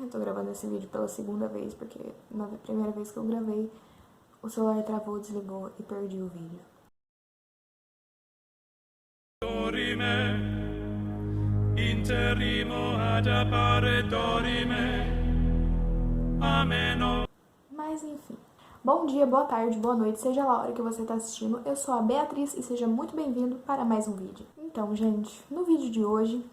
Eu tô gravando esse vídeo pela segunda vez, porque na primeira vez que eu gravei, o celular travou, desligou e perdi o vídeo. Dorime, interrimo ad appare dorime, ameno. Mas enfim. Bom dia, boa tarde, boa noite, seja lá a hora que você tá assistindo. Eu sou a Beatriz e seja muito bem-vindo para mais um vídeo. Então, gente, no vídeo de hoje,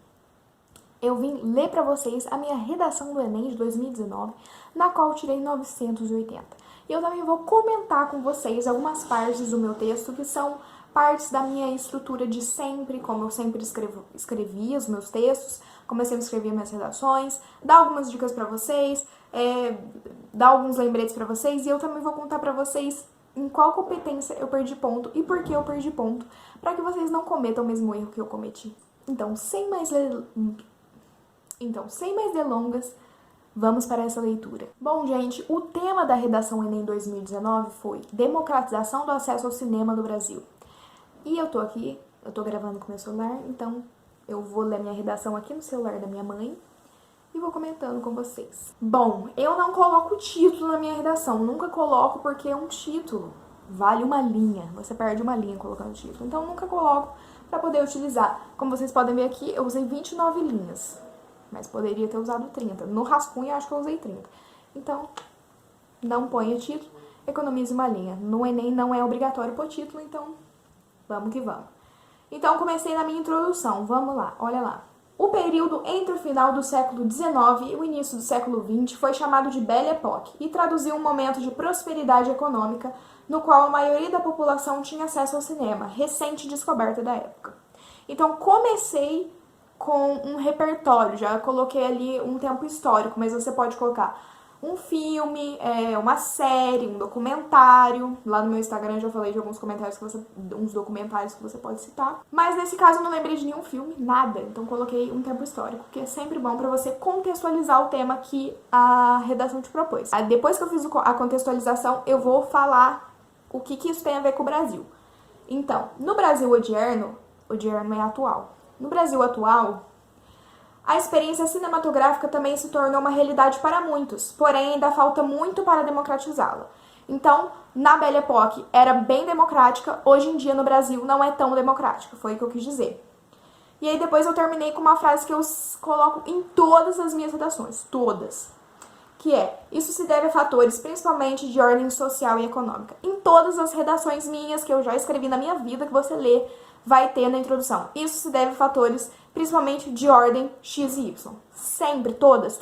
eu vim ler pra vocês a minha redação do Enem de 2019, na qual eu tirei 980. E eu também vou comentar com vocês algumas partes do meu texto que são partes da minha estrutura de sempre, como eu sempre escrevia os meus textos, como eu sempre escrevia minhas redações, dar algumas dicas pra vocês, dar alguns lembretes pra vocês, e eu também vou contar pra vocês em qual competência eu perdi ponto e por que eu perdi ponto, pra que vocês não cometam o mesmo erro que eu cometi. Então, sem mais delongas, vamos para essa leitura. Bom, gente, o tema da redação Enem 2019 foi Democratização do acesso ao cinema no Brasil. E eu tô gravando com meu celular, então eu vou ler minha redação aqui no celular da minha mãe e vou comentando com vocês. Bom, eu não coloco título na minha redação, nunca coloco porque é um título. Vale uma linha, você perde uma linha colocando título. Então, nunca coloco para poder utilizar. Como vocês podem ver aqui, eu usei 29 linhas. Mas poderia ter usado 30. No rascunho, eu acho que eu usei 30. Então, não ponha título, economize uma linha. No Enem não é obrigatório pôr título, então vamos que vamos. Então, comecei na minha introdução. Vamos lá, olha lá. O período entre o final do século XIX e o início do século XX foi chamado de Belle Époque e traduziu um momento de prosperidade econômica no qual a maioria da população tinha acesso ao cinema, recente descoberta da época. Então, comecei com um repertório, já coloquei ali um tempo histórico, mas você pode colocar um filme, uma série, um documentário. Lá no meu Instagram eu já falei de alguns uns documentários que você pode citar. Mas nesse caso eu não lembrei de nenhum filme, nada. Então coloquei um tempo histórico, que é sempre bom pra você contextualizar o tema que a redação te propôs. Depois que eu fiz a contextualização, eu vou falar o que isso tem a ver com o Brasil. Então, no Brasil odierno é atual. No Brasil atual, a experiência cinematográfica também se tornou uma realidade para muitos, porém ainda falta muito para democratizá-la. Então, na Belle Époque era bem democrática, hoje em dia no Brasil não é tão democrática, foi o que eu quis dizer. E aí depois eu terminei com uma frase que eu coloco em todas as minhas redações, todas. Que é, isso se deve a fatores principalmente de ordem social e econômica. Em todas as redações minhas que eu já escrevi na minha vida, que você lê, vai ter na introdução. Isso se deve a fatores principalmente de ordem X e Y. Sempre, todas.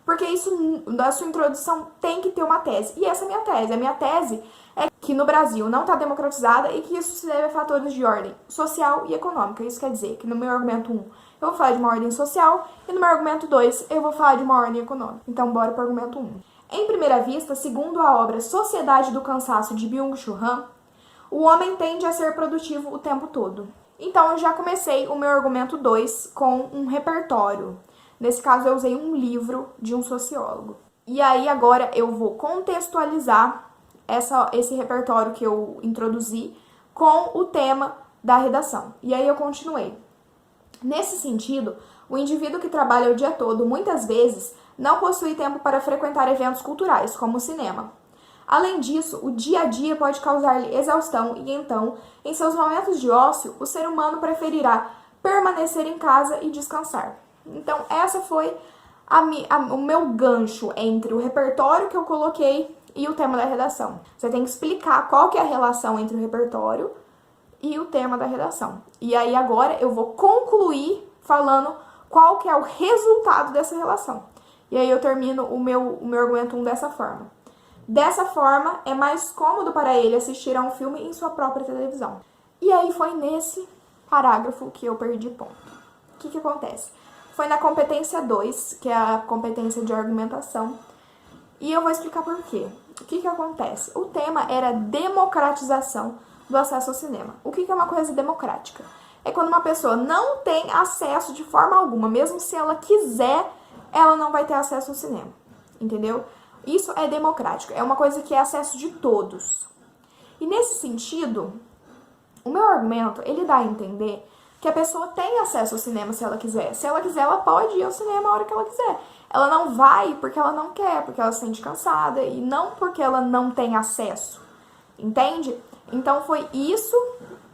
Porque isso, na sua introdução, tem que ter uma tese. E essa é a minha tese. A minha tese é que no Brasil não está democratizada e que isso se deve a fatores de ordem social e econômica. Isso quer dizer que no meu argumento 1 eu vou falar de uma ordem social e no meu argumento 2 eu vou falar de uma ordem econômica. Então, bora para o argumento 1. Em primeira vista, segundo a obra Sociedade do Cansaço de Byung-Chul Han, o homem tende a ser produtivo o tempo todo. Então, eu já comecei o meu argumento 2 com um repertório. Nesse caso, eu usei um livro de um sociólogo. E aí, agora, eu vou contextualizar esse repertório que eu introduzi com o tema da redação. E aí, eu continuei. Nesse sentido, o indivíduo que trabalha o dia todo, muitas vezes, não possui tempo para frequentar eventos culturais, como o cinema. Além disso, o dia a dia pode causar-lhe exaustão e, então, em seus momentos de ócio, o ser humano preferirá permanecer em casa e descansar. Então, essa foi o meu gancho entre o repertório que eu coloquei e o tema da redação. Você tem que explicar qual que é a relação entre o repertório e o tema da redação. E aí, agora, eu vou concluir falando qual que é o resultado dessa relação. E aí, eu termino o meu argumento 1 dessa forma. Dessa forma, é mais cômodo para ele assistir a um filme em sua própria televisão. E aí foi nesse parágrafo que eu perdi ponto. O que acontece? Foi na competência 2, que é a competência de argumentação, e eu vou explicar por quê. O que acontece? O tema era democratização do acesso ao cinema. O que é uma coisa democrática? É quando uma pessoa não tem acesso de forma alguma, mesmo se ela quiser, ela não vai ter acesso ao cinema. Entendeu? Isso é democrático, é uma coisa que é acesso de todos. E nesse sentido, o meu argumento, ele dá a entender que a pessoa tem acesso ao cinema se ela quiser. Se ela quiser, ela pode ir ao cinema a hora que ela quiser. Ela não vai porque ela não quer, porque ela se sente cansada e não porque ela não tem acesso. Entende? Então foi isso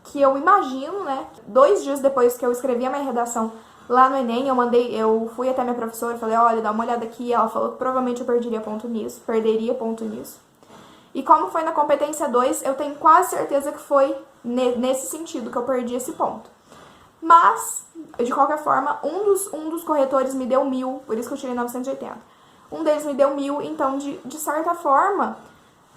que eu imagino, né? 2 dias depois que eu escrevi a minha redação lá no Enem, eu fui até minha professora e falei, olha, dá uma olhada aqui. Ela falou que provavelmente eu perderia ponto nisso. E como foi na competência 2, eu tenho quase certeza que foi nesse sentido que eu perdi esse ponto. Mas, de qualquer forma, um dos corretores me deu 1000, por isso que eu tirei 980. Um deles me deu 1000, então, de certa forma,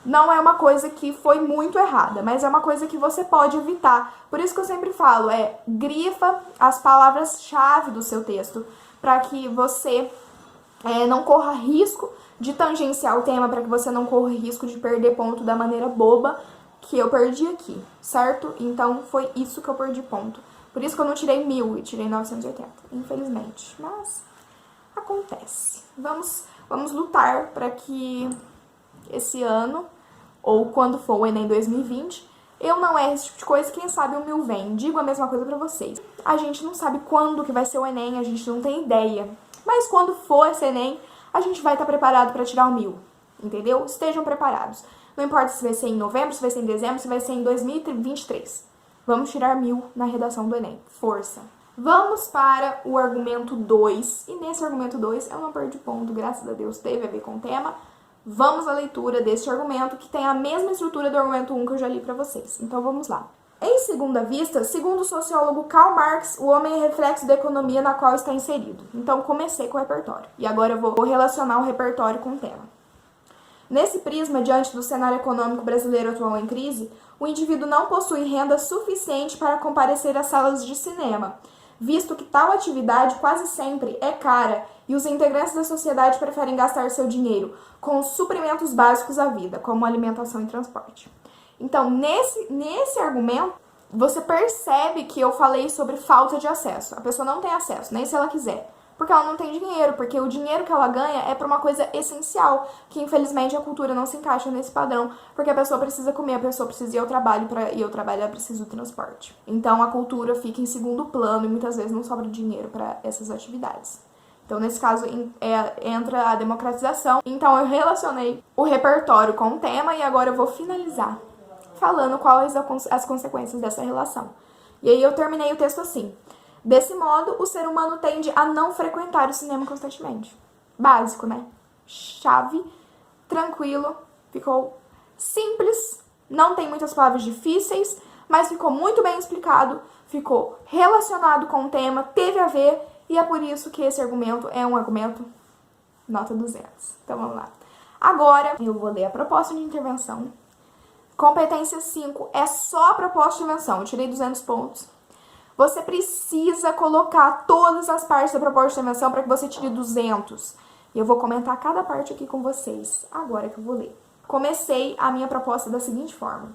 não é uma coisa que foi muito errada, mas é uma coisa que você pode evitar. Por isso que eu sempre falo, grifa as palavras-chave do seu texto, para que você não corra risco de tangenciar o tema, para que você não corra risco de perder ponto da maneira boba que eu perdi aqui, certo? Então, foi isso que eu perdi ponto. Por isso que eu não tirei 1000 e tirei 980, infelizmente. Mas acontece. Vamos lutar para que esse ano, ou quando for o Enem 2020, eu não erre esse tipo de coisa, quem sabe o 1000 vem. Digo a mesma coisa para vocês. A gente não sabe quando que vai ser o Enem, a gente não tem ideia. Mas quando for esse Enem, a gente vai estar preparado para tirar o 1000, entendeu? Estejam preparados. Não importa se vai ser em novembro, se vai ser em dezembro, se vai ser em 2023. Vamos tirar 1000 na redação do Enem. Força! Vamos para o argumento 2. E nesse argumento 2 eu não perdi ponto, graças a Deus, teve a ver com o tema. Vamos à leitura deste argumento, que tem a mesma estrutura do argumento 1 que eu já li para vocês. Então vamos lá. Em segunda vista, segundo o sociólogo Karl Marx, o homem é reflexo da economia na qual está inserido. Então comecei com o repertório. E agora eu vou relacionar o repertório com o tema. Nesse prisma, diante do cenário econômico brasileiro atual em crise, o indivíduo não possui renda suficiente para comparecer às salas de cinema, visto que tal atividade quase sempre é cara e os integrantes da sociedade preferem gastar seu dinheiro com os suprimentos básicos à vida, como alimentação e transporte. Então, nesse argumento, você percebe que eu falei sobre falta de acesso. A pessoa não tem acesso, nem se ela quiser. Porque ela não tem dinheiro, porque o dinheiro que ela ganha é para uma coisa essencial, que infelizmente a cultura não se encaixa nesse padrão, porque a pessoa precisa comer, a pessoa precisa ir ao trabalho, para ir ao trabalho ela precisa do transporte. Então a cultura fica em segundo plano e muitas vezes não sobra dinheiro para essas atividades. Então nesse caso entra a democratização. Então eu relacionei o repertório com o tema e agora eu vou finalizar falando quais as consequências dessa relação. E aí eu terminei o texto assim. Desse modo, o ser humano tende a não frequentar o cinema constantemente. Básico, né? Chave, tranquilo, ficou simples, não tem muitas palavras difíceis, mas ficou muito bem explicado, ficou relacionado com o tema, teve a ver, e é por isso que esse argumento é um argumento nota 200. Então vamos lá. Agora, eu vou ler a proposta de intervenção. Competência 5 é só a proposta de intervenção. Eu tirei 200 pontos. Você precisa colocar todas as partes da proposta de intervenção para que você tire 200. E eu vou comentar cada parte aqui com vocês, agora que eu vou ler. Comecei a minha proposta da seguinte forma.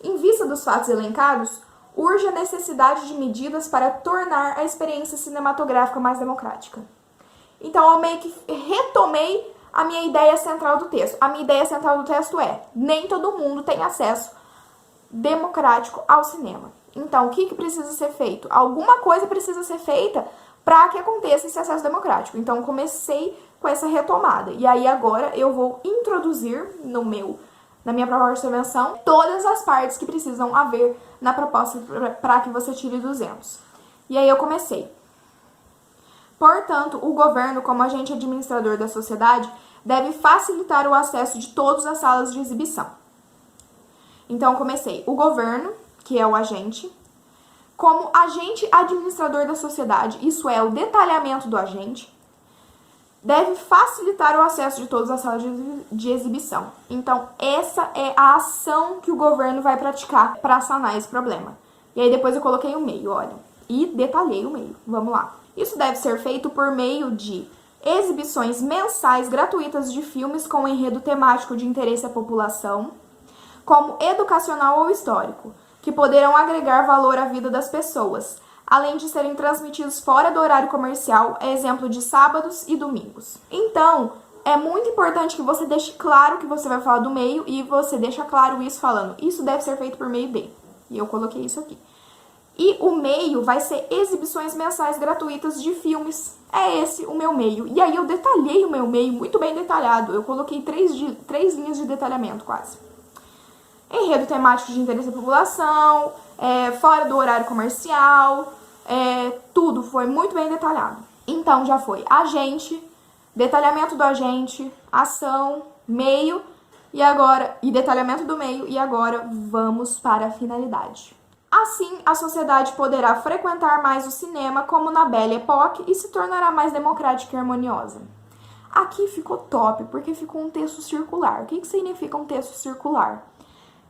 Em vista dos fatos elencados, urge a necessidade de medidas para tornar a experiência cinematográfica mais democrática. Então, eu meio que retomei a minha ideia central do texto. A minha ideia central do texto é: nem todo mundo tem acesso democrático ao cinema. Então, o que precisa ser feito? Alguma coisa precisa ser feita para que aconteça esse acesso democrático. Então, comecei com essa retomada. E aí, agora, eu vou introduzir na minha proposta de intervenção todas as partes que precisam haver na proposta para que você tire 200. E aí, eu comecei. Portanto, o governo, como agente administrador da sociedade, deve facilitar o acesso de todos às salas de exibição. Então, comecei. O governo, que é o agente, como agente administrador da sociedade, isso é, o detalhamento do agente, deve facilitar o acesso de todos às salas de exibição. Então, essa é a ação que o governo vai praticar para sanar esse problema. E aí depois eu coloquei o meio, olha, e detalhei o meio. Vamos lá. Isso deve ser feito por meio de exibições mensais gratuitas de filmes com enredo temático de interesse à população, como educacional ou histórico, que poderão agregar valor à vida das pessoas, além de serem transmitidos fora do horário comercial, a exemplo de sábados e domingos. Então, é muito importante que você deixe claro que você vai falar do meio e você deixa claro isso falando, isso deve ser feito por meio de. E eu coloquei isso aqui. E o meio vai ser exibições mensais gratuitas de filmes. É esse o meu meio. E aí eu detalhei o meu meio muito bem detalhado. Eu coloquei 3 linhas de detalhamento quase. Enredo temático de interesse da população, fora do horário comercial, tudo foi muito bem detalhado. Então já foi agente, detalhamento do agente, ação, meio e detalhamento do meio, e agora vamos para a finalidade. Assim, a sociedade poderá frequentar mais o cinema como na Belle Époque e se tornará mais democrática e harmoniosa. Aqui ficou top, porque ficou um texto circular. O que significa um texto circular?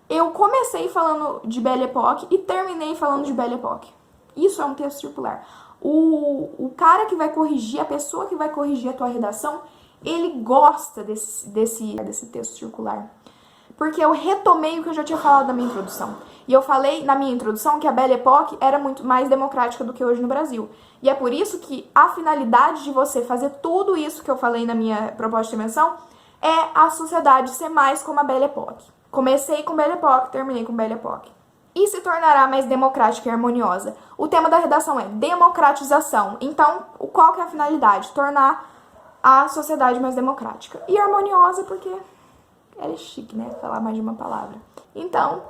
Eu comecei falando de Belle Époque e terminei falando de Belle Époque. Isso é um texto circular. O cara que vai corrigir, a pessoa que vai corrigir a tua redação, ele gosta desse texto circular. Porque eu retomei o que eu já tinha falado na minha introdução. E eu falei na minha introdução que a Belle Époque era muito mais democrática do que hoje no Brasil. E é por isso que a finalidade de você fazer tudo isso que eu falei na minha proposta de menção é a sociedade ser mais como a Belle Époque. Comecei com Belle Époque, terminei com Belle Époque. E se tornará mais democrática e harmoniosa. O tema da redação é democratização. Então, qual que é a finalidade? Tornar a sociedade mais democrática. E harmoniosa porque é chique, né? Falar mais de uma palavra. Então,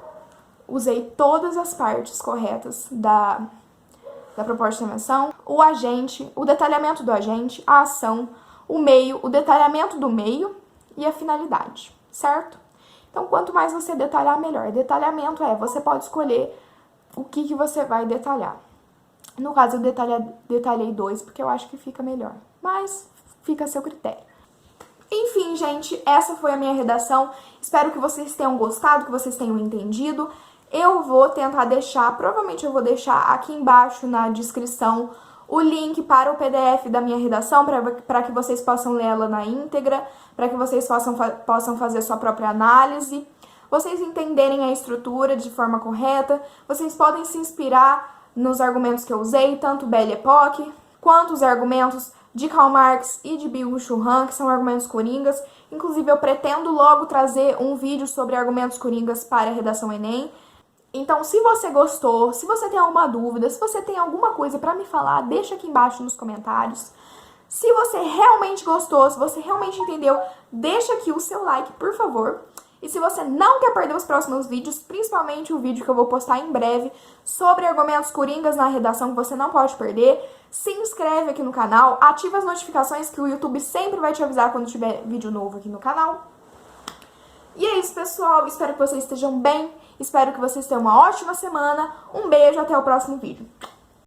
usei todas as partes corretas da proposta de menção. O agente, o detalhamento do agente, a ação, o meio, o detalhamento do meio e a finalidade, certo? Então, quanto mais você detalhar, melhor. Detalhamento você pode escolher o que você vai detalhar. No caso, eu detalhei 2, porque eu acho que fica melhor. Mas fica a seu critério. Enfim, gente, essa foi a minha redação. Espero que vocês tenham gostado, que vocês tenham entendido. Eu vou tentar deixar, provavelmente eu vou deixar aqui embaixo na descrição o link para o PDF da minha redação, para que vocês possam ler ela na íntegra, para que vocês possam fazer sua própria análise, vocês entenderem a estrutura de forma correta, vocês podem se inspirar nos argumentos que eu usei, tanto Belle Époque, quanto os argumentos de Karl Marx e de Byung-Chul Han, que são argumentos coringas. Inclusive, eu pretendo logo trazer um vídeo sobre argumentos coringas para a redação Enem. Então, se você gostou, se você tem alguma dúvida, se você tem alguma coisa para me falar, deixa aqui embaixo nos comentários. Se você realmente gostou, se você realmente entendeu, deixa aqui o seu like, por favor. E se você não quer perder os próximos vídeos, principalmente o vídeo que eu vou postar em breve sobre argumentos coringas na redação que você não pode perder, se inscreve aqui no canal, ativa as notificações que o YouTube sempre vai te avisar quando tiver vídeo novo aqui no canal. E é isso, pessoal. Espero que vocês estejam bem. Espero que vocês tenham uma ótima semana. Um beijo, até o próximo vídeo.